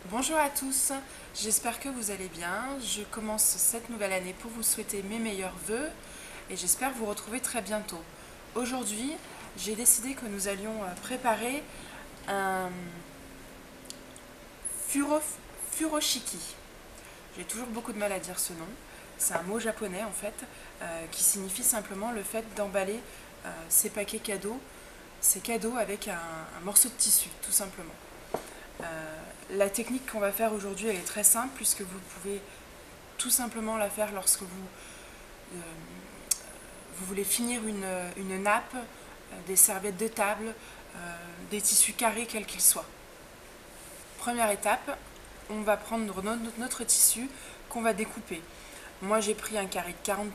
Bonjour à tous, j'espère que vous allez bien. Je commence cette nouvelle année pour vous souhaiter mes meilleurs vœux et j'espère vous retrouver très bientôt. Aujourd'hui, j'ai décidé que nous allions préparer un furoshiki. J'ai toujours beaucoup de mal à dire ce nom. C'est un mot japonais en fait qui signifie simplement le fait d'emballer ces paquets cadeaux, ces cadeaux avec un morceau de tissu tout simplement. La technique qu'on va faire aujourd'hui, elle est très simple puisque vous pouvez tout simplement la faire lorsque vous voulez finir une nappe, des serviettes de table, des tissus carrés quels qu'ils soient. Première étape, on va prendre notre tissu qu'on va découper. Moi j'ai pris un carré de 40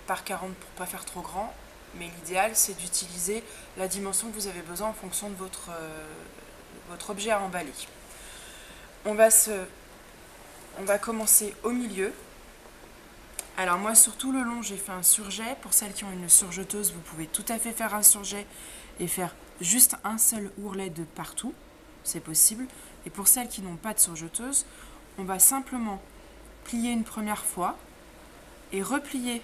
par 40 pour ne pas faire trop grand, mais l'idéal c'est d'utiliser la dimension que vous avez besoin en fonction de votre objet à emballer. On va commencer au milieu. Alors moi sur tout le long j'ai fait un surjet. Pour celles qui ont une surjeteuse, vous pouvez tout à fait faire un surjet et faire juste un seul ourlet de partout, c'est possible. Et pour celles qui n'ont pas de surjeteuse, on va simplement plier une première fois et replier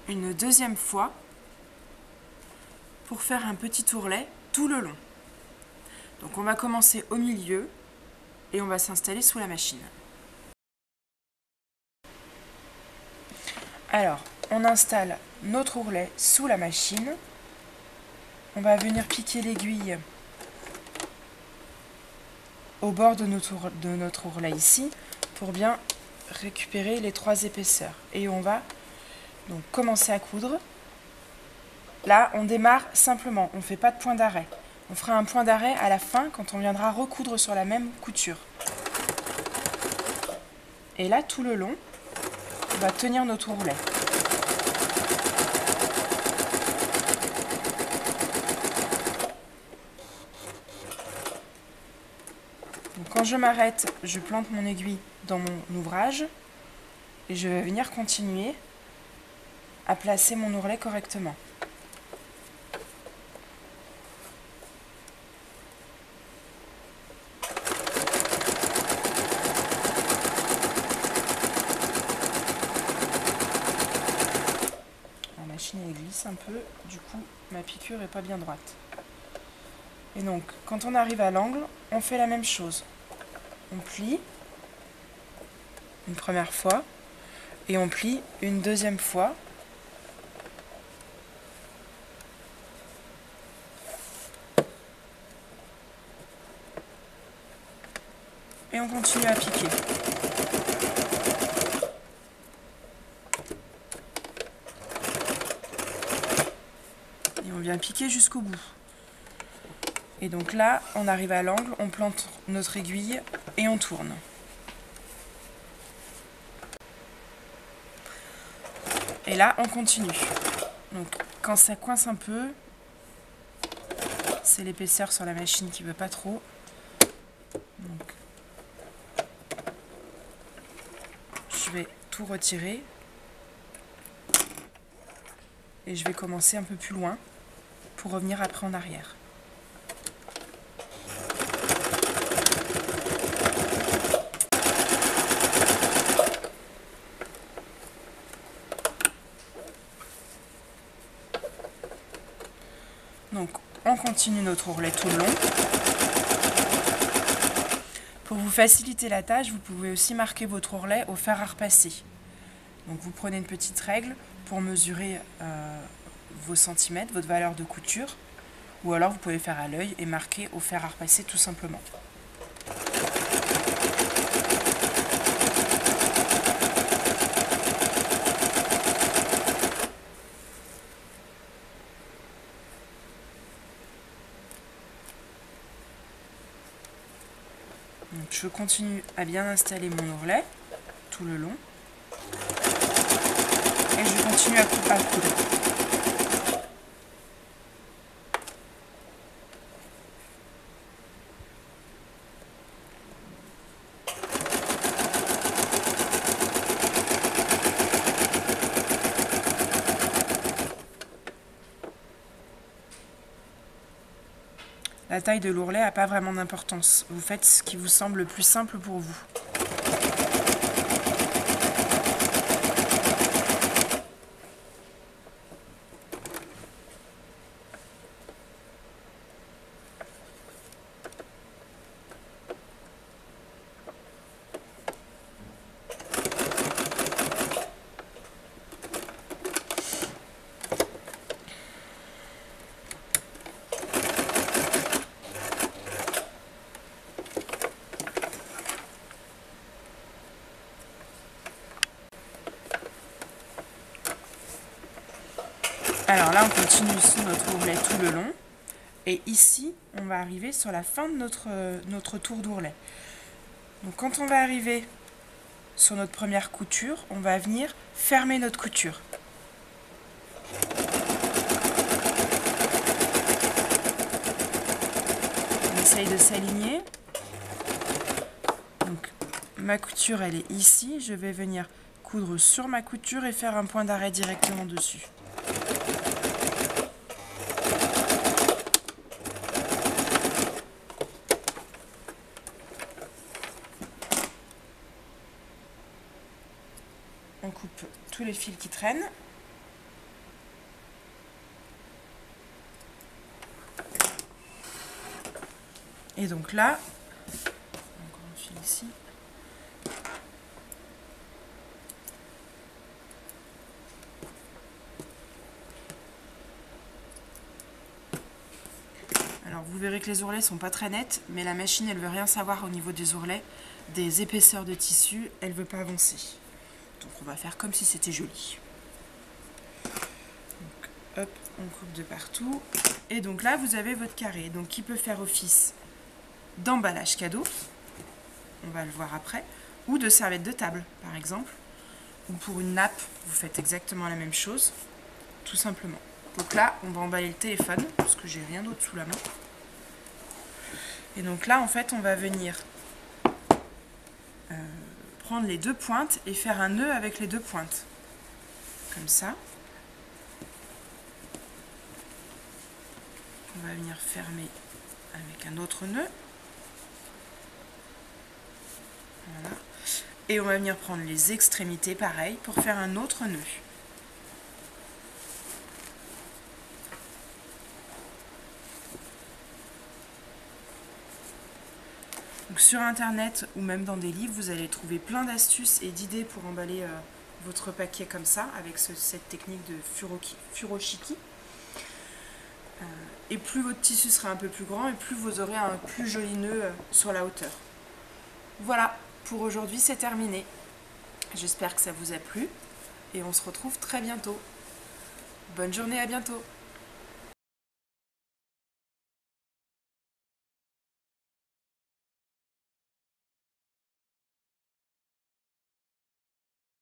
une deuxième fois pour faire un petit ourlet tout le long. Donc on va commencer au milieu et on va s'installer sous la machine. Alors, on installe notre ourlet sous la machine. On va venir piquer l'aiguille au bord de notre ourlet ici pour bien récupérer les 3 épaisseurs. Et on va donc commencer à coudre. Là, on démarre simplement, on ne fait pas de point d'arrêt. On fera un point d'arrêt à la fin quand on viendra recoudre sur la même couture. Et là, tout le long, on va tenir notre ourlet. Donc, quand je m'arrête, je plante mon aiguille dans mon ouvrage et je vais venir continuer à placer mon ourlet correctement. La machine elle glisse un peu, du coup ma piqûre n'est pas bien droite. Et donc quand on arrive à l'angle, on fait la même chose. On plie une première fois et on plie une deuxième fois. Et on continue à piquer. Et on vient piquer jusqu'au bout. Et donc là, on arrive à l'angle, on plante notre aiguille et on tourne. Et là, on continue. Donc quand ça coince un peu, c'est l'épaisseur sur la machine qui ne veut pas trop. Donc, je vais tout retirer. Et je vais commencer un peu plus loin pour revenir après en arrière. Donc on continue notre ourlet tout le long. Pour vous faciliter la tâche, vous pouvez aussi marquer votre ourlet au fer à repasser. Donc vous prenez une petite règle pour mesurer vos centimètres, votre valeur de couture, ou alors vous pouvez faire à l'œil et marquer au fer à repasser tout simplement. Donc je continue à bien installer mon ourlet tout le long et je continue à coudre. La taille de l'ourlet n'a pas vraiment d'importance. Vous faites ce qui vous semble le plus simple pour vous. Alors là, on continue sous notre ourlet tout le long. Et ici, on va arriver sur la fin de notre tour d'ourlet. Donc quand on va arriver sur notre première couture, on va venir fermer notre couture. On essaye de s'aligner. Donc ma couture, elle est ici. Je vais venir coudre sur ma couture et faire un point d'arrêt directement dessus. On coupe tous les fils qui traînent. Et donc là, encore un fil ici. Alors vous verrez que les ourlets sont pas très nets, mais la machine elle veut rien savoir au niveau des ourlets, des épaisseurs de tissu, elle veut pas avancer. Donc on va faire comme si c'était joli. Donc, hop, on coupe de partout. Et donc là, vous avez votre carré, donc qui peut faire office d'emballage cadeau, on va le voir après, ou de serviette de table, par exemple. Ou pour une nappe, vous faites exactement la même chose, tout simplement. Donc là, on va emballer le téléphone, parce que j'ai rien d'autre sous la main. Et donc là, en fait, on va venir prendre les deux pointes et faire un nœud avec les deux pointes. Comme ça. On va venir fermer avec un autre nœud. Voilà. Et on va venir prendre les extrémités, pareil, pour faire un autre nœud. Donc sur internet ou même dans des livres, vous allez trouver plein d'astuces et d'idées pour emballer votre paquet comme ça, avec cette technique de furoshiki. Et plus votre tissu sera un peu plus grand, et plus vous aurez un plus joli nœud sur la hauteur. Voilà, pour aujourd'hui c'est terminé. J'espère que ça vous a plu, et on se retrouve très bientôt. Bonne journée, à bientôt.